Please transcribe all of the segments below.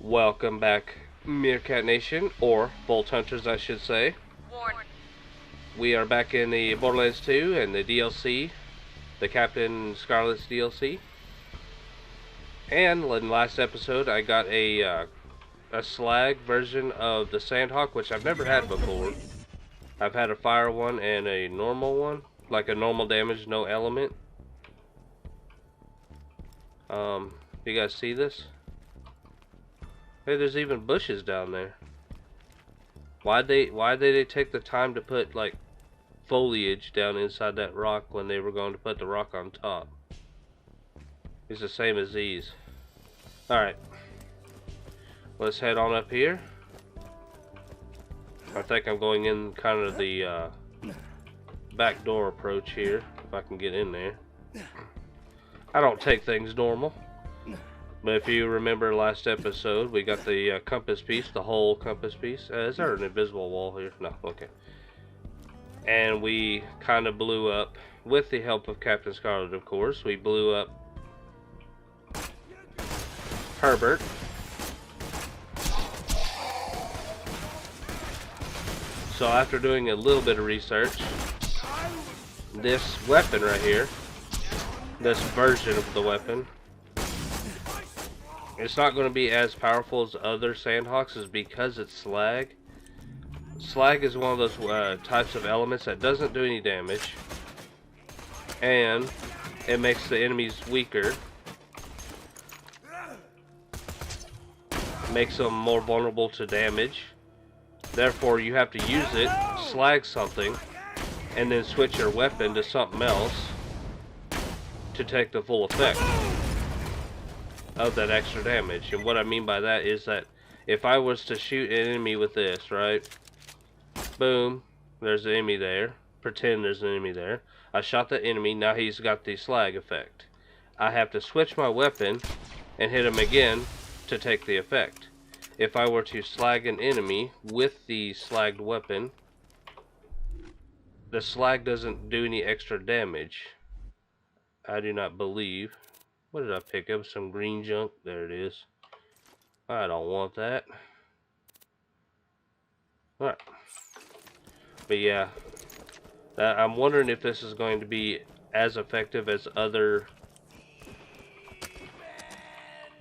Welcome back, Meerkat Nation, or Bolt Hunters, I should say. Warn. We are back in the Borderlands 2 and the DLC, the Captain Scarlett's DLC. And in the last episode, I got a slag version of the Sandhawk, which I've never had before. I've had a fire one and a normal one, like a normal damage, no element. You guys see this? Hey, there's even bushes down there. Why did they take the time to put like foliage down inside that rock when they were going to put the rock on top? It's the same as these. Alright. Let's head on up here. I think I'm going in kind of the back door approach here, if I can get in there. I don't take things normal. But if you remember last episode, we got the compass piece, the whole compass piece. Is there an invisible wall here? No, okay. And we kind of blew up, with the help of Captain Scarlett, of course, we blew up Herbert. So after doing a little bit of research, this weapon right here, this version of the weapon, it's not going to be as powerful as other Sandhawks, is because it's slag. Slag is one of those types of elements that doesn't do any damage, and it makes the enemies weaker, makes them more vulnerable to damage. Therefore, you have to use it, slag something, and then switch your weapon to something else to take the full effect of that extra damage. And what I mean by that is that if I was to shoot an enemy with this, right? Boom, there's an enemy there. Pretend there's an enemy there. I shot the enemy, now he's got the slag effect. I have to switch my weapon and hit him again to take the effect. If I were to slag an enemy with the slagged weapon, the slag doesn't do any extra damage, I do not believe. What did I pick up? Some green junk? There it is. I don't want that. Alright. But yeah, I'm wondering if this is going to be as effective as the other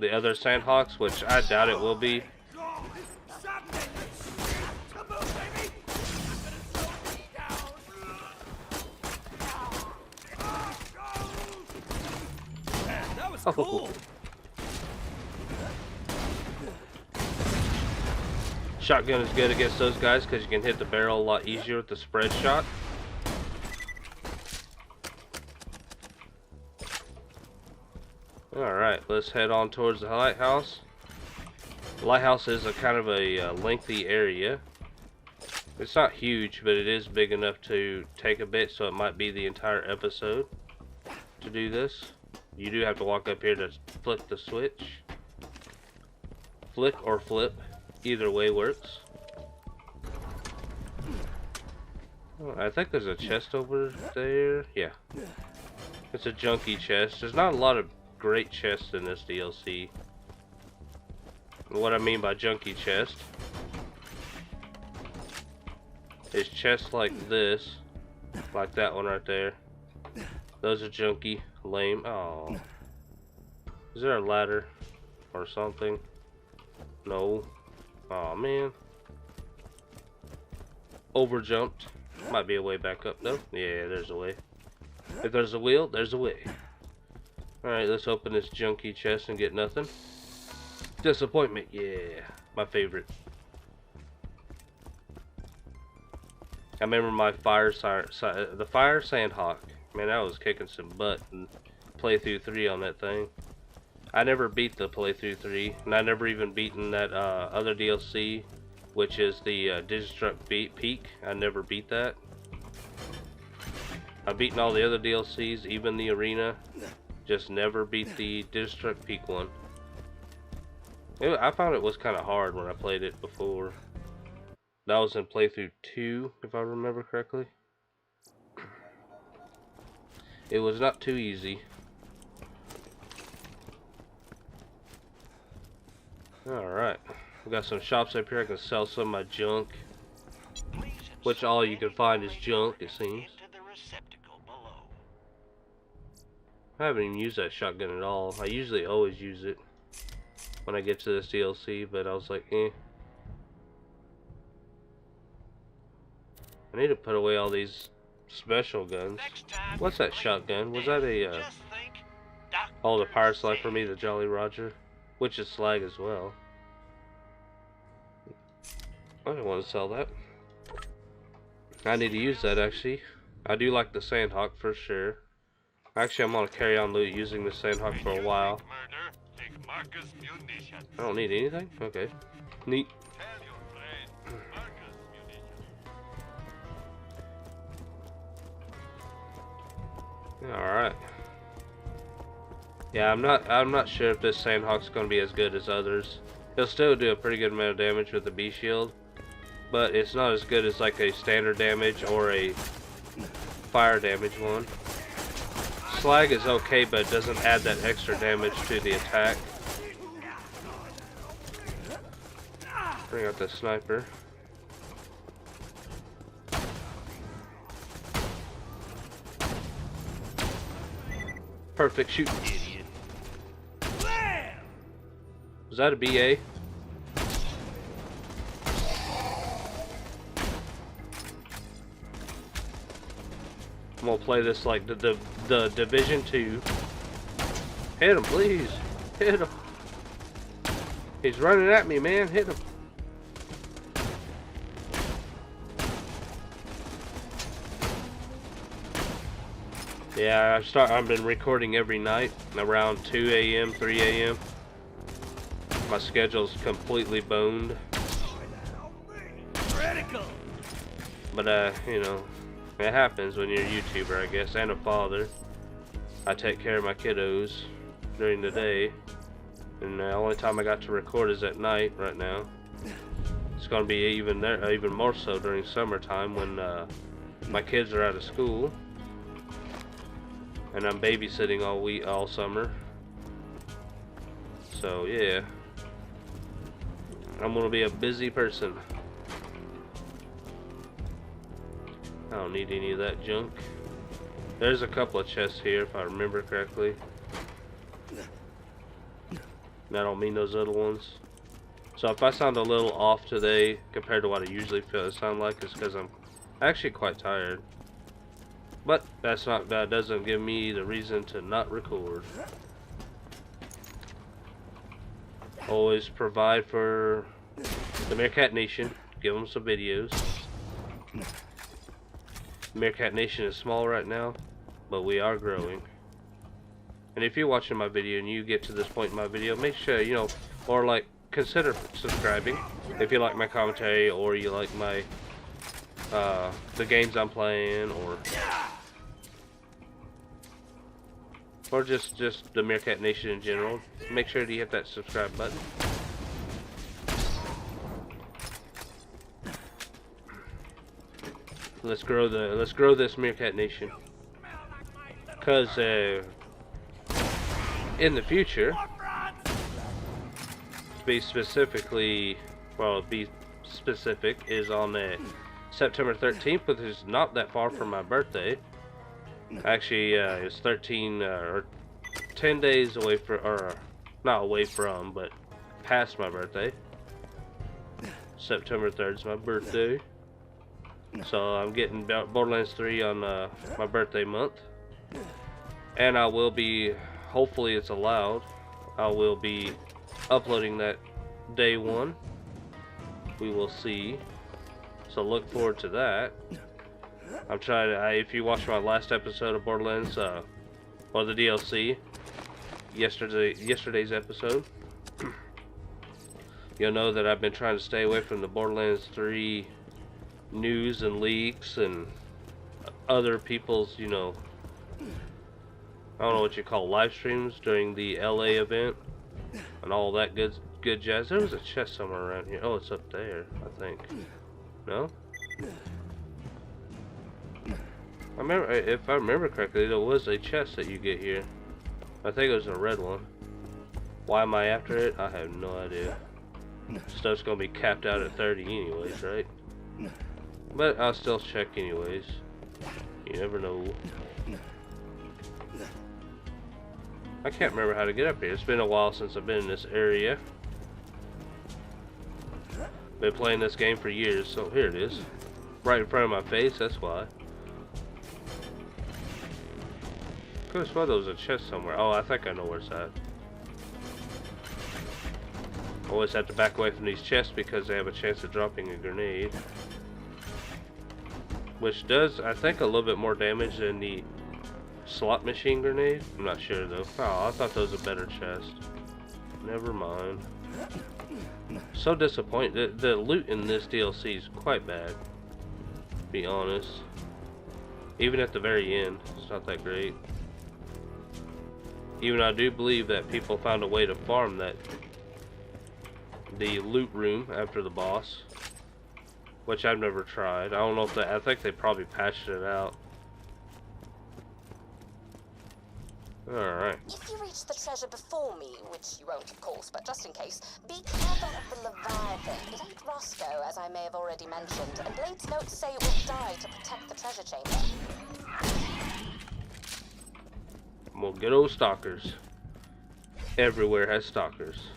Sandhawks, which I doubt it will be. Cool. Shotgun is good against those guys because you can hit the barrel a lot easier with the spread shot. Alright, let's head on towards the lighthouse. The lighthouse is a kind of a lengthy area. It's not huge, but it is big enough to take a bit, so it might be the entire episode to do this. You do have to walk up here to flick the switch. Flick or flip, either way works. Oh, I think there's a chest over there. Yeah, it's a junky chest. There's not a lot of great chests in this DLC. And what I mean by junky chest is chests like this, like that one right there. Those are junky, lame. Oh, is there a ladder or something? No. Oh man. Overjumped. Might be a way back up though. Yeah, there's a way. If there's a wheel, there's a way. Alright, let's open this junky chest and get nothing. Disappointment, yeah. My favorite. I remember my the fire Sandhawk. Man, I was kicking some butt in playthrough 3 on that thing. I never beat the playthrough 3, and I never even beaten that other DLC, which is the Digistruct Peak. I never beat that. I've beaten all the other DLCs, even the arena, just never beat the Digistruct Peak one. I found it was kind of hard when I played it before. That was in playthrough 2, if I remember correctly. It was not too easy. Alright. We got some shops up here. I can sell some of my junk. Which all you can find is junk, it seems. I haven't even used that shotgun at all. I usually always use it when I get to this DLC, but I was like, eh. I need to put away all these special guns. What's that shotgun? Was that a, oh, the Power Slag for me, the Jolly Roger? Which is slag as well. I don't want to sell that. I need to use that, actually. I do like the Sandhawk for sure. Actually, I'm going to carry on using the Sandhawk for a while. I don't need anything? Okay. Neat. Alright. Yeah, I'm not sure if this Sandhawk's going to be as good as others. It'll still do a pretty good amount of damage with the B shield, but it's not as good as like a standard damage or a fire damage one. Slag is okay, but it doesn't add that extra damage to the attack. Bring out the sniper. Perfect shooting. Idiot. Was that a BA? I'm gonna play this like the Division 2. Hit him, please. Hit him. He's running at me, man. Hit him. Yeah, I've been recording every night around 2 a.m., 3 a.m. My schedule's completely boned. But you know, it happens when you're a YouTuber, I guess, and a father. I take care of my kiddos during the day, and the only time I got to record is at night right now. It's gonna be even more so during summertime when my kids are out of school. And I'm babysitting all summer. So yeah, I'm gonna be a busy person. I don't need any of that junk. There's a couple of chests here if I remember correctly. And I don't mean those little ones. So if I sound a little off today compared to what I usually sound like, it's because I'm actually quite tired. But that doesn't give me the reason to not record. Always provide for the Meerkat Nation. Give them some videos. Meerkat Nation is small right now, but we are growing. And if you're watching my video and you get to this point in my video, make sure, you know, or like, consider subscribing if you like my commentary or you like my the games I'm playing, or just the Meerkat Nation in general. Make sure to hit that subscribe button. Let's grow this Meerkat Nation. Cause in the future, to be specific, is on September 13th, which is not that far from my birthday. Actually, it's 13 or 10 days away from, or not away from, but past my birthday. September 3rd is my birthday. So I'm getting Borderlands 3 on my birthday month. And I will be, hopefully it's allowed, I will be uploading that day one. We will see. So look forward to that. I'm trying to, if you watched my last episode of Borderlands, or the DLC, yesterday's episode, you'll know that I've been trying to stay away from the Borderlands 3 news and leaks and other people's, you know, I don't know what you call live streams during the LA event and all that good jazz. There was a chest somewhere around here. Oh, it's up there, I think. No? If I remember correctly, there was a chest that you get here. I think it was a red one. Why am I after it? I have no idea. Stuff's gonna be capped out at 30 anyways, right? But I'll still check anyways. You never know. I can't remember how to get up here. It's been a while since I've been in this area. Been playing this game for years, so here it is. Right in front of my face, that's why. Could have sworn there was a chest somewhere. Oh, I think I know where it's at. Always have to back away from these chests because they have a chance of dropping a grenade. Which does, I think, a little bit more damage than the slot machine grenade. I'm not sure though. Oh, I thought that was a better chest. Never mind. So disappointed. The loot in this DLC is quite bad, to be honest. Even at the very end, it's not that great. Even I do believe that people found a way to farm the loot room after the boss, which I've never tried. I don't know if I think they probably patched it out. Alright. If you reach the treasure before me, which you won't of course, but just in case, be careful of the Leviathan. It ain't Roscoe, as I may have already mentioned, and Blade's notes say it will die to protect the treasure chamber. Well, good old stalkers. Everywhere has stalkers.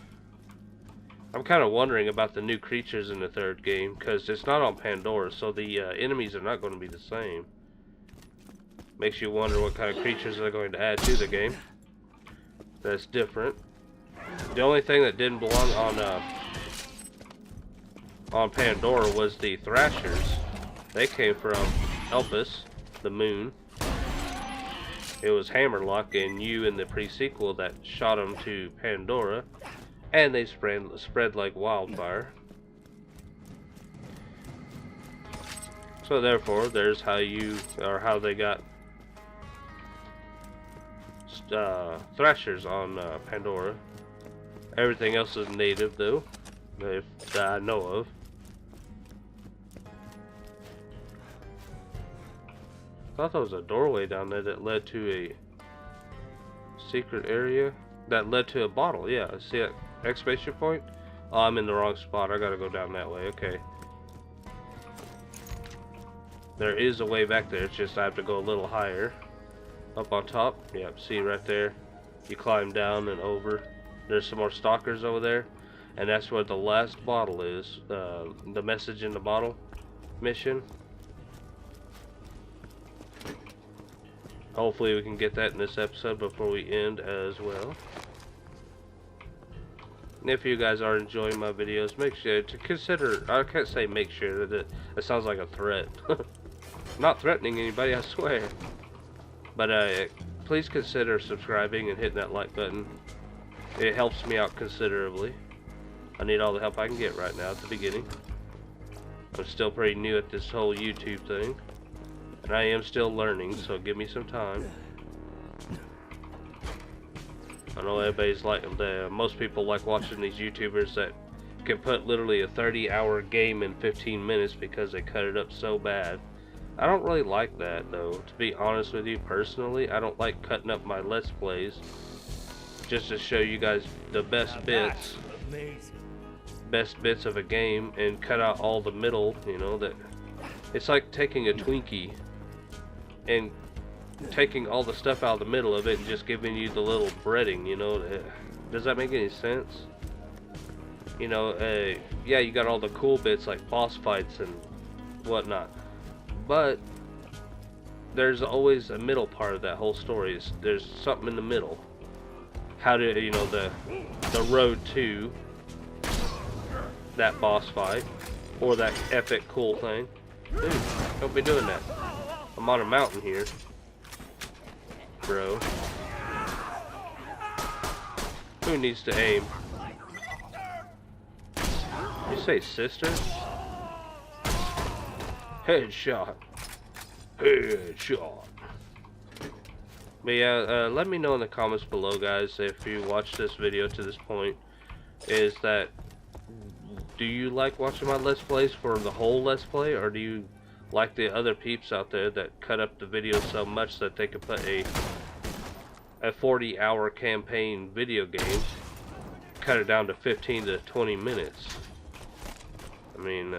I'm kind of wondering about the new creatures in the third game, because it's not on Pandora, so the enemies are not going to be the same. Makes you wonder what kind of creatures they're going to add to the game. That's different. The only thing that didn't belong on Pandora was the Thrashers. They came from Elpis, the moon. It was Hammerlock and you in the pre-sequel that shot them to Pandora, and they spread like wildfire. So therefore, there's how they got Thrashers on Pandora. Everything else is native though, that I know of. I thought there was a doorway down there that led to a secret area that led to a bottle. Yeah, see that exclamation point? Oh, I'm in the wrong spot. I gotta go down that way. Okay. There is a way back there. It's just I have to go a little higher. Up on top. Yep, see right there. You climb down and over. There's some more stalkers over there. And that's where the last bottle is. The message in the bottle mission. Hopefully we can get that in this episode before we end as well. And if you guys are enjoying my videos, make sure to consider, I can't say make sure, that it sounds like a threat. Not threatening anybody, I swear. But please consider subscribing and hitting that like button. It helps me out considerably. I need all the help I can get right now at the beginning. I'm still pretty new at this whole YouTube thing. And I am still learning, so give me some time. I know everybody's like, most people like watching these YouTubers that can put literally a 30-hour game in 15 minutes because they cut it up so bad. I don't really like that though, to be honest with you personally. I don't like cutting up my Let's Plays just to show you guys the best bits of a game and cut out all the middle, you know. That it's like taking a Twinkie and taking all the stuff out of the middle of it and just giving you the little breading, you know. Does that make any sense? You know, yeah, you got all the cool bits like boss fights and whatnot, but there's always a middle part of that whole story. There's something in the middle. How to, you know, the road to that boss fight or that epic cool thing. Dude, don't be doing that. I'm on a mountain here, bro. Who needs to aim? You say sister? Headshot. Headshot. But yeah, let me know in the comments below, guys, if you watched this video to this point. Is that, do you like watching my Let's Plays for the whole Let's Play, or do you like the other peeps out there that cut up the video so much that they could put a 40-hour campaign video game, cut it down to 15 to 20 minutes. I mean,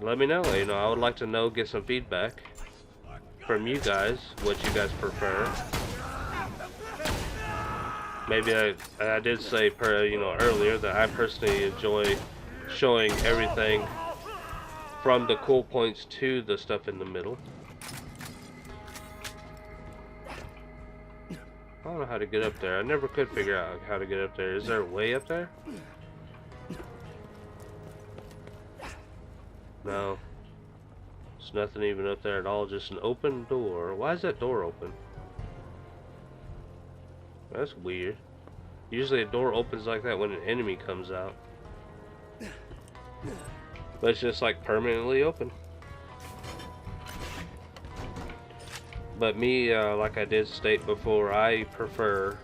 let me know. You know, I would like to know, get some feedback from you guys, what you guys prefer. Maybe I did say earlier that I personally enjoy showing everything from the cool points to the stuff in the middle. I don't know how to get up there. I never could figure out how to get up there. Is there a way up there? No. There's nothing even up there at all. Just an open door. Why is that door open? That's weird. Usually a door opens like that when an enemy comes out. But it's just like permanently open. But me, like I did state before, I prefer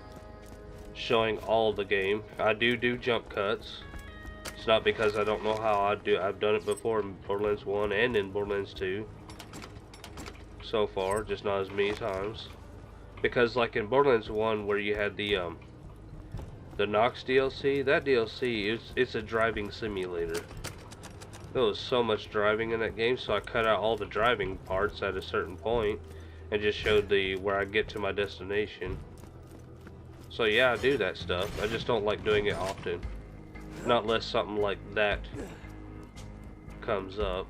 showing all the game. I do jump cuts. It's not because I don't know how I do. I've done it before in Borderlands 1 and in Borderlands 2. So far, just not as many times. Because like in Borderlands 1 where you had the Nox DLC, that DLC, it's a driving simulator. There was so much driving in that game, so I cut out all the driving parts at a certain point and just showed where I get to my destination. So yeah, I do that stuff. I just don't like doing it often. Not unless something like that comes up.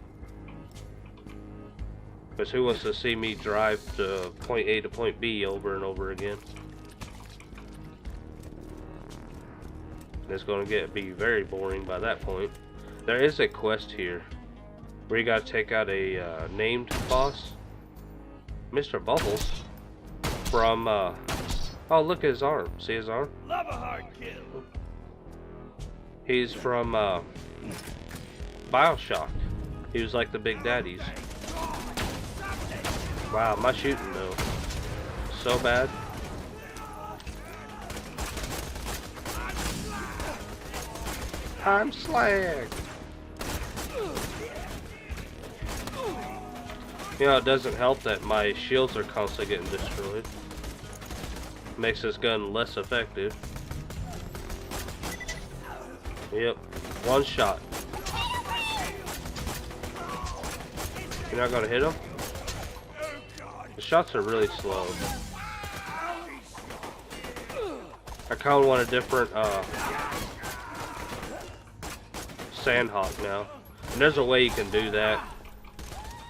Because who wants to see me drive to point A to point B over and over again? It's going to be very boring by that point. There is a quest here where you got to take out a named boss, Mr. Bubbles, from oh, look at his arm. See his arm? Love a hard kill. He's from BioShock. He was like the big daddies. Wow, my shooting though, so bad. I'm slag. You know, it doesn't help that my shields are constantly getting destroyed. Makes this gun less effective. Yep, one shot. You're not gonna hit him? The shots are really slow. I kinda want a different Sandhawk now. And there's a way you can do that.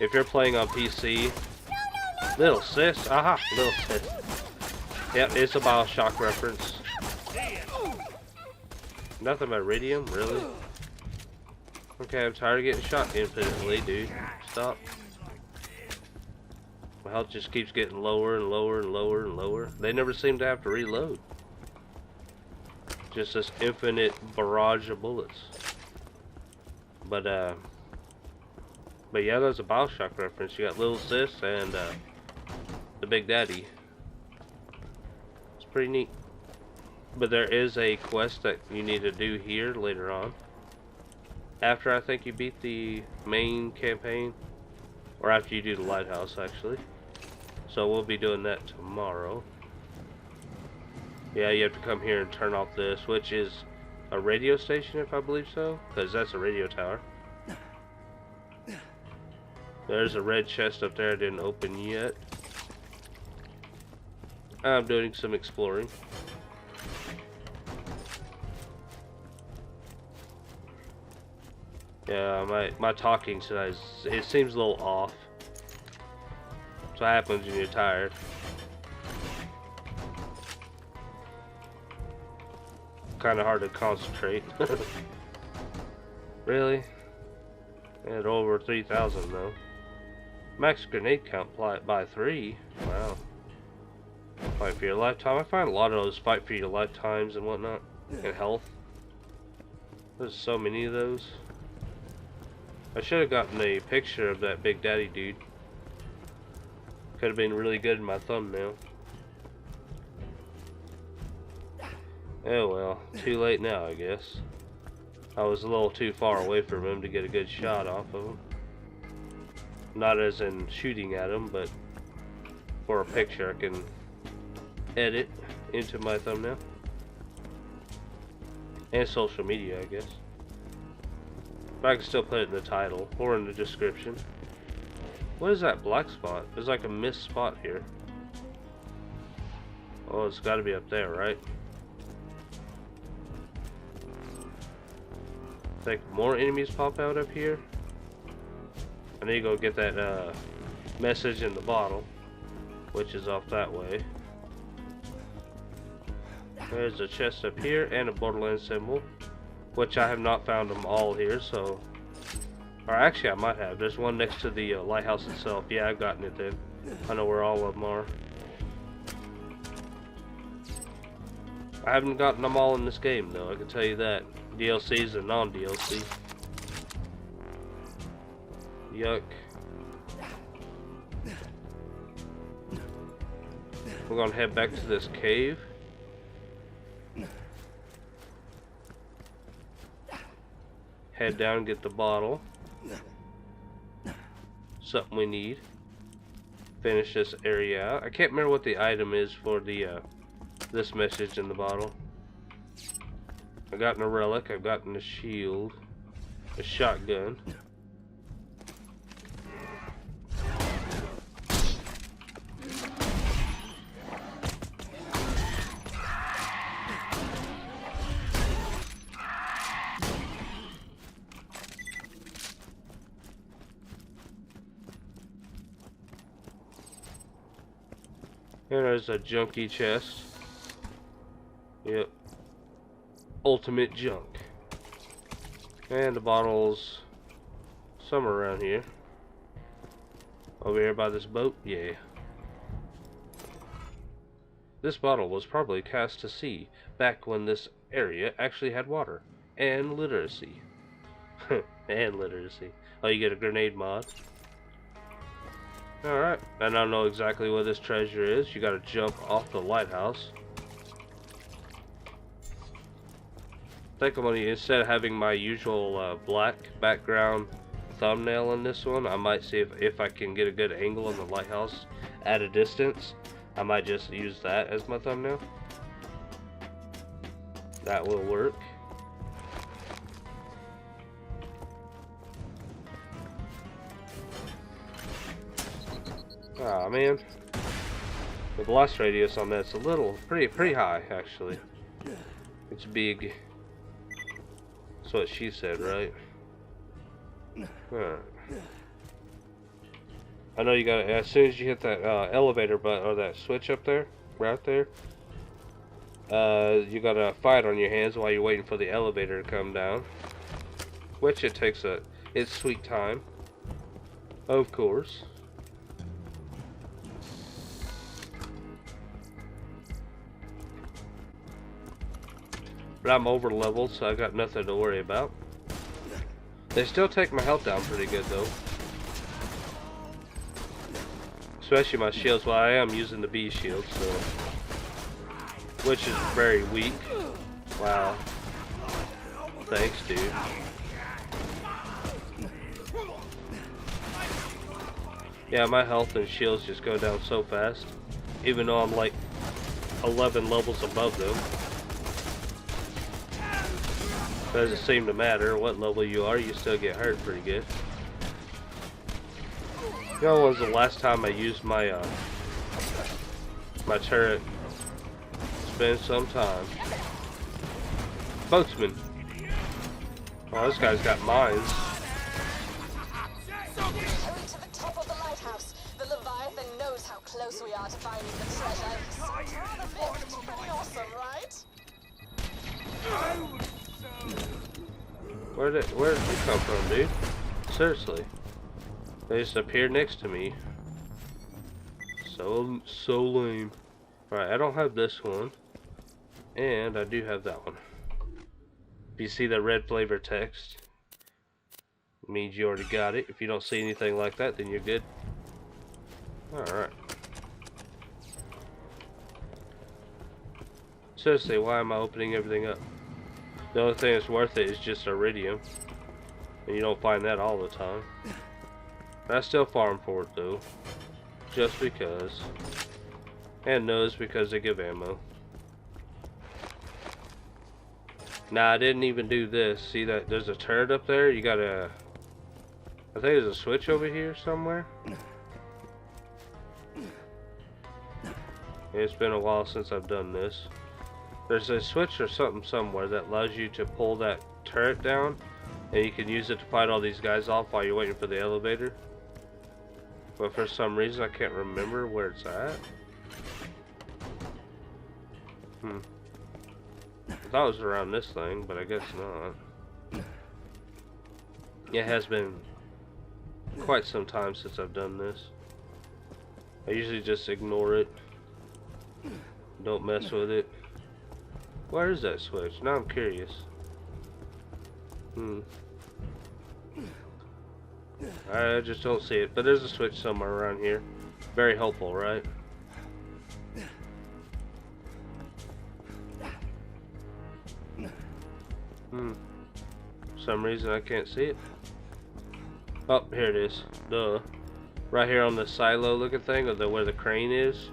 If you're playing on PC. Little sis. Aha, little sis. Yep, it's a BioShock reference. Nothing but iridium, really? Okay, I'm tired of getting shot infinitely, dude. Stop. My health just keeps getting lower and lower and lower and lower. They never seem to have to reload. Just this infinite barrage of bullets. But yeah, that's a BioShock reference. You got Little Sis and the Big Daddy. It's pretty neat. But there is a quest that you need to do here later on. After I think you beat the main campaign. Or after you do the lighthouse, actually. So we'll be doing that tomorrow. Yeah, you have to come here and turn off this, which is a radio station, if I believe so. Because that's a radio tower. There's a red chest up there I didn't open yet. I'm doing some exploring. Yeah, my talking tonight it seems a little off. That's what happens when you're tired. Kind of hard to concentrate. Really? At over 3,000 though. Max grenade count by 3. Wow. Fight for your lifetime. I find a lot of those fight for your lifetimes and whatnot. And health. There's so many of those. I should have gotten a picture of that Big Daddy dude. Could have been really good in my thumbnail. Oh well, too late now, I guess. I was a little too far away from him to get a good shot off of him. Not as in shooting at him, but for a picture I can edit into my thumbnail. And social media, I guess. But I can still put it in the title or in the description. What is that black spot? There's like a missed spot here. Oh, it's got to be up there, right? Think more enemies pop out up here. I need to go get that message in the bottle, which is off that way. There's a chest up here and a Borderlands symbol, which I have not found them all here, so... Or actually I might have. There's one next to the lighthouse itself. Yeah, I've gotten it then. I know where all of them are. I haven't gotten them all in this game though, I can tell you that. DLCs and non-DLC. Yuck. We're gonna head back to this cave. Head down and get the bottle. Something we need. Finish this area out. I can't remember what the item is for the this message in the bottle. I've gotten a relic, I've gotten a shield, a shotgun. And there's a junky chest. Yep. Ultimate junk. And the bottles somewhere around here. Over here by this boat? Yeah. This bottle was probably cast to sea back when this area actually had water. And literacy. And literacy. Oh, you get a grenade mod. Alright. And I don't know exactly what this treasure is. You gotta jump off the lighthouse. I think I'm gonna, instead of having my usual black background thumbnail in this one, I might see if I can get a good angle on the lighthouse at a distance. I might just use that as my thumbnail. That will work. Ah man, the blast radius on that's a little pretty high actually. It's big. That's what she said, right? Alright. I know you got, as soon as you hit that elevator button or that switch up there, right there, you got a fight on your hands while you're waiting for the elevator to come down. Which it takes its sweet time, of course. But I'm over leveled, so I got nothing to worry about. They still take my health down pretty good though. Especially my shields, well I am using the bee shield, so. Which is very weak. Wow. Thanks, dude. Yeah, my health and shields just go down so fast. Even though I'm like 11 levels above them. Doesn't seem to matter what level you are, you still get hurt pretty good. You know, when was the last time I used my my turret? It's been some time. Boatsman. Oh, this guy's got mines. Hurry to the top of the lighthouse. The Leviathan knows how close we are to finding the treasure. It's pretty awesome, right? Where did you come from, dude? Seriously. They just appeared next to me. So lame. Alright, I don't have this one. And I do have that one. If you see the red flavor text, it means you already got it. If you don't see anything like that, then you're good. Alright. Seriously, why am I opening everything up? The only thing that's worth it is just iridium. And you don't find that all the time. But I still farm for it though. Just because. And no, it's because they give ammo. Nah, I didn't even do this. See that there's a turret up there? You gotta... I think there's a switch over here somewhere. It's been a while since I've done this. There's a switch or something somewhere that allows you to pull that turret down, and you can use it to fight all these guys off while you're waiting for the elevator. But for some reason I can't remember where it's at. I thought it was around this thing, but I guess not. It has been quite some time since I've done this. I usually just ignore it. Don't mess with it. Where is that switch? Now I'm curious. I just don't see it, but there's a switch somewhere around here. Very helpful, right? For some reason I can't see it. Oh, here it is. Duh. Right here on the silo looking thing, or where the crane is.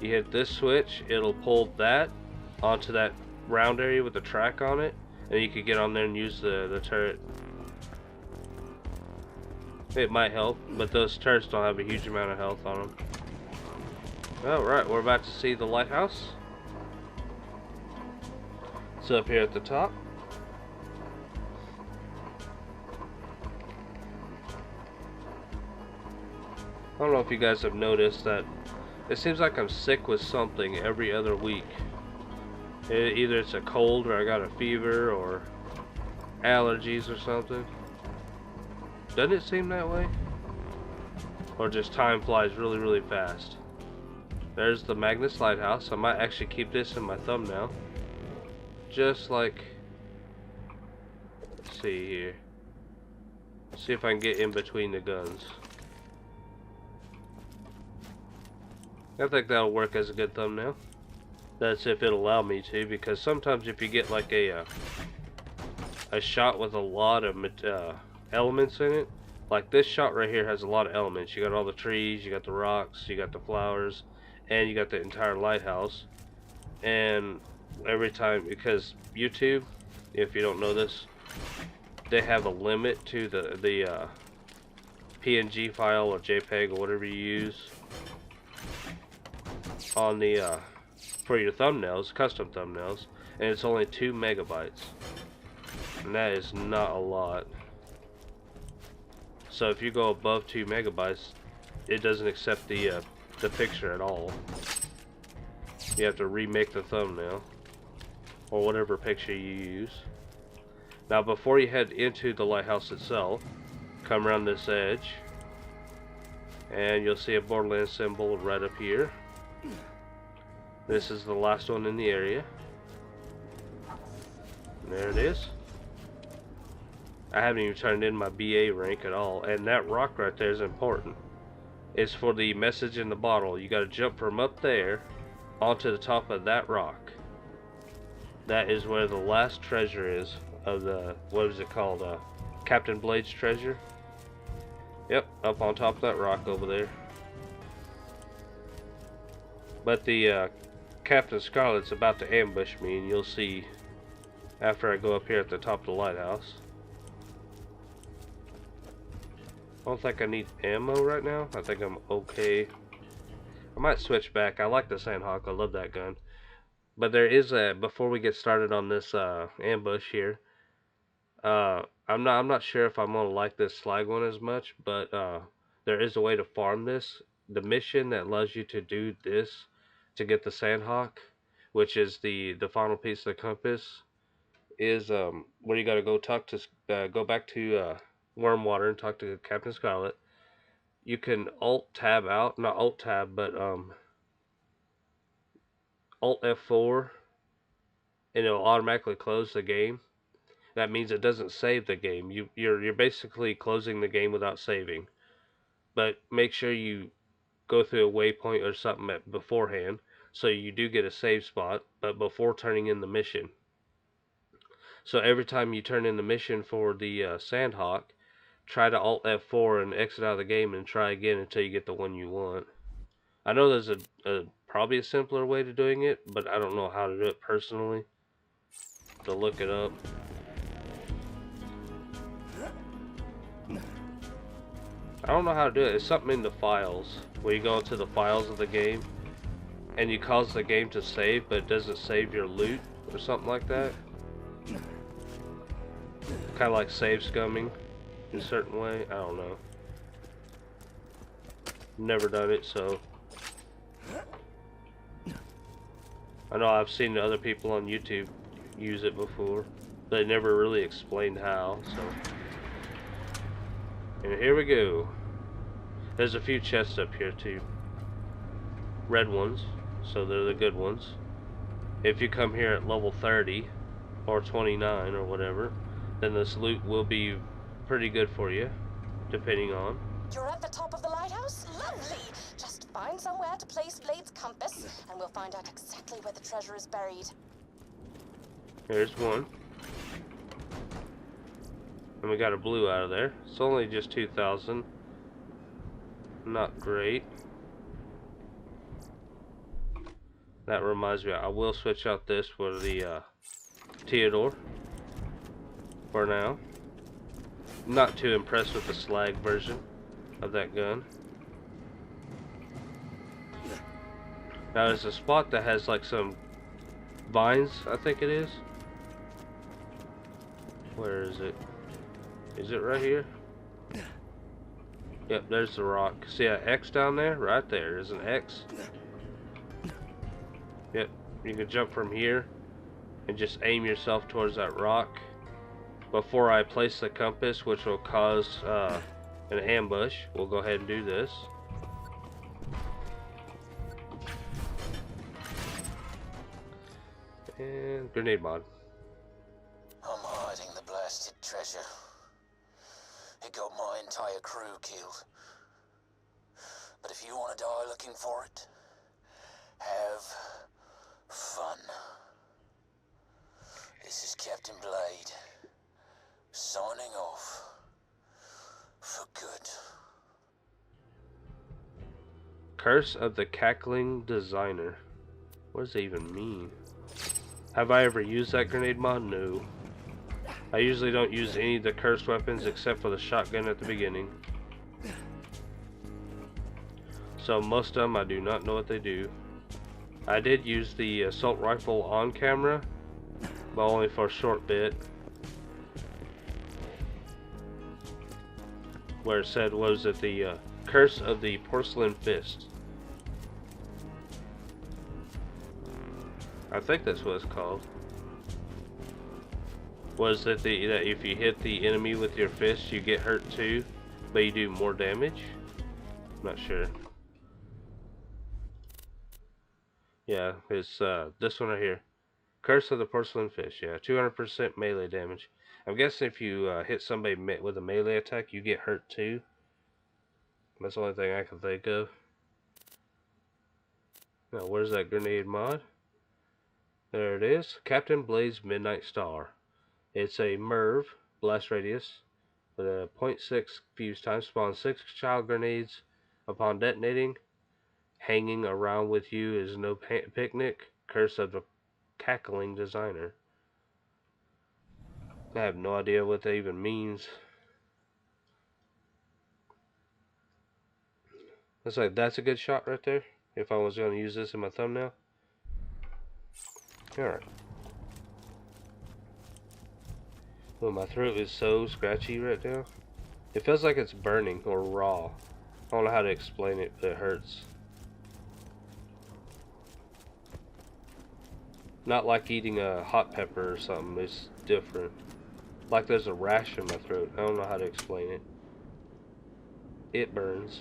You hit this switch, it'll pull that onto that round area with the track on it, and you can get on there and use the turret. It might help, but those turrets don't have a huge amount of health on them. Alright, we're about to see the lighthouse. It's up here at the top. I don't know if you guys have noticed that it seems like I'm sick with something every other week. Either it's a cold, or I got a fever, or allergies or something. Doesn't it seem that way? Or just time flies really, really fast. There's the Magnys lighthouse. I might actually keep this in my thumbnail. Just like... Let's see here. See if I can get in between the guns. I think that'll work as a good thumbnail. That's if it'll allow me to, because sometimes if you get like a shot with a lot of elements in it, like this shot right here has a lot of elements. You got all the trees, you got the rocks, you got the flowers, and you got the entire lighthouse. And every time, because YouTube, if you don't know this, they have a limit to the PNG file or JPEG or whatever you use on the for your thumbnails, custom thumbnails, and it's only 2 megabytes, and that is not a lot. So if you go above 2 megabytes, it doesn't accept the picture at all. You have to remake the thumbnail or whatever picture you use. Now before you head into the lighthouse itself, come around this edge and you'll see a Borderlands symbol right up here. This is the last one in the area. And there it is. I haven't even turned in my BA rank at all, and that rock right there is important. It's for the message in the bottle. You gotta jump from up there onto the top of that rock. That is where the last treasure is of the, what is it called, Captain Blade's treasure. Yep, up on top of that rock over there. But the Captain Scarlett's about to ambush me, and you'll see after I go up here at the top of the lighthouse. I don't think I need ammo right now. I think I'm okay. I might switch back. I like the Sandhawk. I love that gun. But there is a, before we get started on this ambush here, I'm not sure if I'm gonna like this slag one as much, but there is a way to farm this. The mission that allows you to do this to get the Sandhawk, which is the final piece of the compass, is where you gotta go talk to go back to Wormwater and talk to Captain Scarlett. You can alt tab out, not alt tab, but alt F4, and it'll automatically close the game. That means it doesn't save the game. You're basically closing the game without saving. But make sure you go through a waypoint or something beforehand, so you do get a save spot, but before turning in the mission. So every time you turn in the mission for the Sandhawk, try to alt F4 and exit out of the game and try again until you get the one you want. I know there's probably a simpler way to doing it, but I don't know how to do it personally. to look it up. I don't know how to do it. It's something in the files, where you go into the files of the game and you cause the game to save, but it doesn't save your loot or something like that. Kind of like save scumming in a certain way. I don't know. Never done it, so I know I've seen other people on YouTube use it before, but they never really explained how. So, and here we go. There's a few chests up here too. Red ones, so they're the good ones. If you come here at level 30 or 29 or whatever, then this loot will be pretty good for you, depending on. You're at the top of the lighthouse? Lovely! Just find somewhere to place Blade's compass, and we'll find out exactly where the treasure is buried. There's one. And we got a blue out of there. It's only just 2,000. Not great. That reminds me, I will switch out this for the Theodore for now. Not too impressed with the slag version of that gun. Now there's a spot that has like some vines, I think it is. Where is it? Is it right here? Yep, there's the rock. See that X down there? Right there. There's an X. Yep, you can jump from here and just aim yourself towards that rock before I place the compass, which will cause an ambush. We'll go ahead and do this. And grenade mod. I'm hiding the blasted treasure. It got my entire crew killed. But if you want to die looking for it, have fun. This is Captain Blade, signing off for good. Curse of the Cackling Designer. What does that even mean? Have I ever used that grenade mod? No. I usually don't use any of the cursed weapons except for the shotgun at the beginning. So most of them I do not know what they do. I did use the assault rifle on camera, but only for a short bit. Where it said, was it the Curse of the Porcelain Fist? I think that's what it's called. Was it that if you hit the enemy with your fist, you get hurt too, but you do more damage? I'm not sure. Yeah, it's this one right here. Curse of the Porcelain Fist. Yeah, 200% melee damage. I'm guessing if you hit somebody with a melee attack, you get hurt too. That's the only thing I can think of. Now, where's that grenade mod? There it is. Captain Blade's Midnight Star. It's a MIRV, blast radius, with a 0.6 fuse time. Spawn 6 child grenades upon detonating. Hanging around with you is no picnic. Curse of the Cackling Designer. I have no idea what that even means. Looks like that's a good shot right there. If I was going to use this in my thumbnail. Alright. Oh, my throat is so scratchy right now. It feels like it's burning or raw. I don't know how to explain it, but it hurts. Not like eating a hot pepper or something. It's different. Like there's a rash in my throat. I don't know how to explain it. It burns.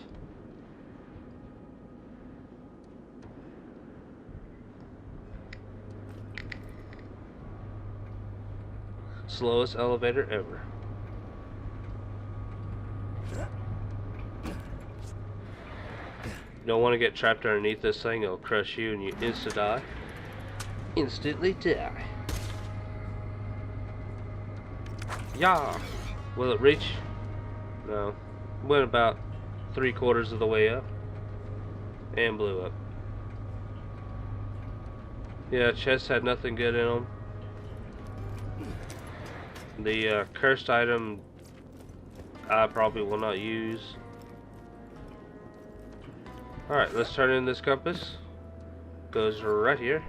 Slowest elevator ever. You don't want to get trapped underneath this thing. It'll crush you and you die. Instantly die. Yeah. Will it reach? No. Went about 3/4 of the way up. And blew up. Yeah, chests had nothing good in them. The cursed item I probably will not use. Alright, let's turn in this compass. Goes right here.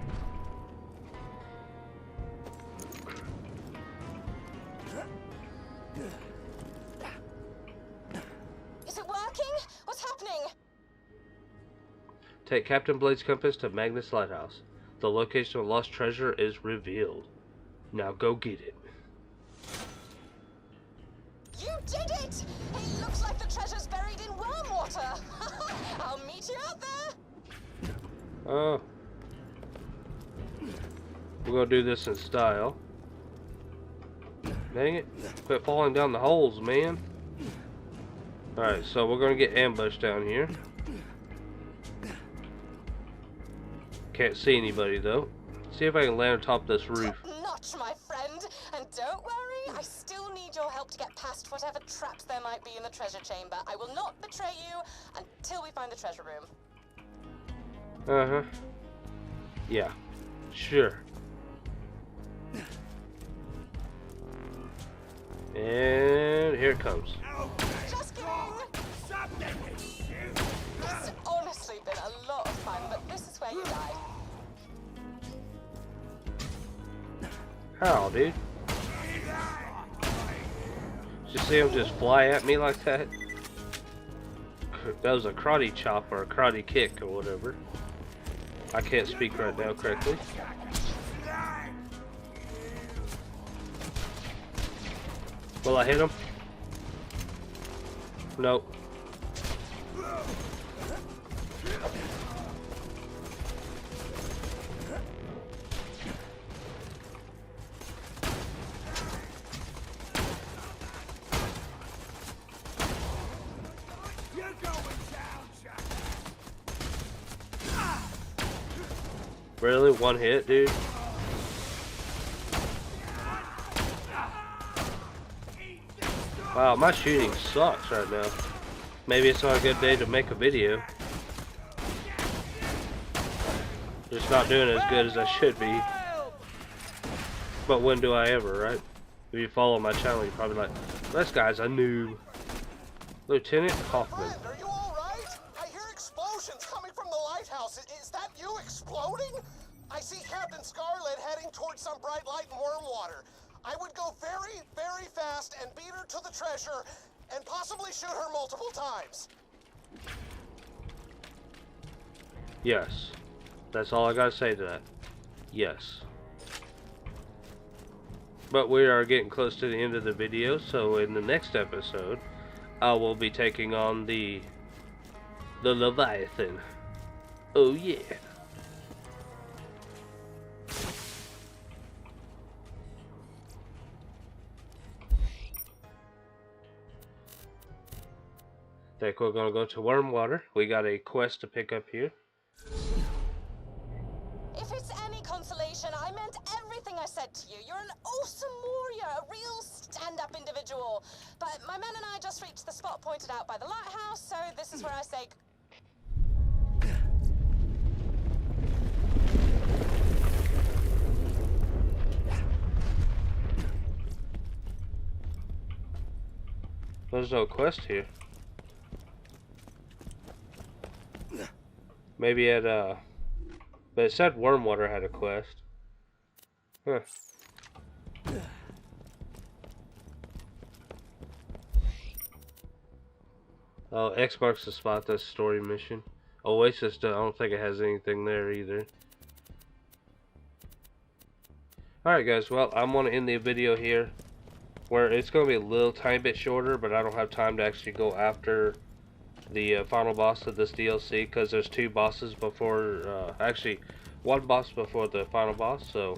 Is it working? What's happening? Take Captain Blade's compass to Magnys lighthouse. The location of lost treasure is revealed. Now go get it. You did it! It looks like the treasure's buried in worm water. I'll meet you out there. Oh. We're gonna do this in style. Dang it. Quit falling down the holes, man. Alright, so we're gonna get ambushed down here. Can't see anybody though. See if I can land on top of this roof. Notch, my friend. And don't worry, I still need your help to get past whatever traps there might be in the treasure chamber. I will not betray you until we find the treasure room. Uh-huh. Yeah. Sure. And here it comes. Just kidding. It's honestly been a lot of fun, but this is where you died. How, dude? Did you see him just fly at me like that? That was a karate chop or a karate kick or whatever. I can't speak right now correctly. Will I hit him? Nope. Really? One hit, dude? Wow, my shooting sucks right now. Maybe it's not a good day to make a video. Just not doing as good as I should be. But when do I ever, right? If you follow my channel, you're probably like, this guy's a noob. Lieutenant Hoffman. Friend, are you all right? I hear explosions coming from the lighthouse. Is that you exploding? I see Captain Scarlett heading towards some bright light in warm water. I would go very, very fast and beat her to the treasure and possibly shoot her multiple times. Yes. That's all I gotta say to that. Yes. But we are getting close to the end of the video, so in the next episode, I will be taking on the Leviathan. Oh yeah. Think we're gonna go to Wormwater. We got a quest to pick up here. If it's any consolation, I meant everything I said to you. You're an awesome warrior, a real stand-up individual. But my men and I just reached the spot pointed out by the lighthouse, so this is where I say... There's no quest here. Maybe at but it said Wormwater had a quest. Huh. Oh, X marks the spot. That's story mission. Oasis, I don't think it has anything there either. Alright guys, well, I'm going to end the video here. Where it's going to be a little tiny bit shorter, but I don't have time to actually go after the final boss of this DLC, because there's two bosses before, actually one boss before the final boss. So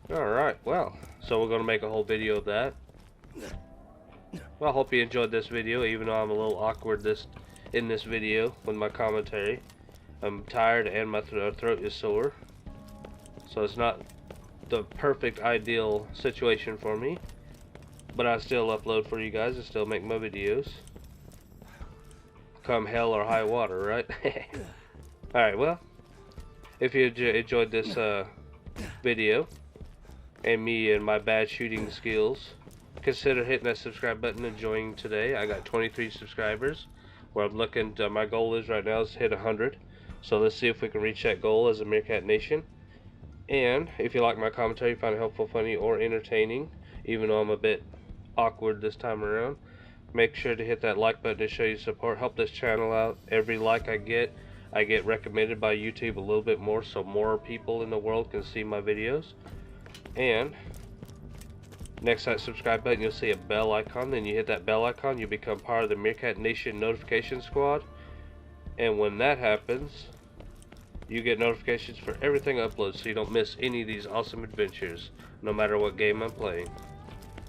alright, well, so we're going to make a whole video of that. Well, I hope you enjoyed this video, even though I'm a little awkward in this video with my commentary. I'm tired and my throat is sore, so it's not the perfect ideal situation for me, but I still upload for you guys and still make my videos. Come hell or high water, right? Alright, well, if you enjoyed this video, and me and my bad shooting skills, consider hitting that subscribe button and joining today. I got 23 subscribers. Where I'm looking to, my goal is right now is to hit 100. So let's see if we can reach that goal as a Meerkat Nation. And if you like my commentary, find it helpful, funny, or entertaining, even though I'm a bit awkward this time around, make sure to hit that like button to show your support. Help this channel out. Every like I get recommended by YouTube a little bit more, so more people in the world can see my videos. And next to that subscribe button, you'll see a bell icon. Then you hit that bell icon, you become part of the Meerkat Nation notification squad. And when that happens, you get notifications for everything I upload, so you don't miss any of these awesome adventures, no matter what game I'm playing.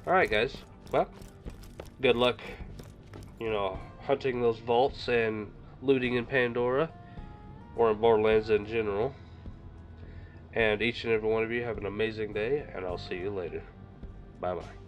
Alright guys, well, good luck, you know, hunting those vaults and looting in Pandora, or in Borderlands in general. And each and every one of you have an amazing day, and I'll see you later. Bye bye.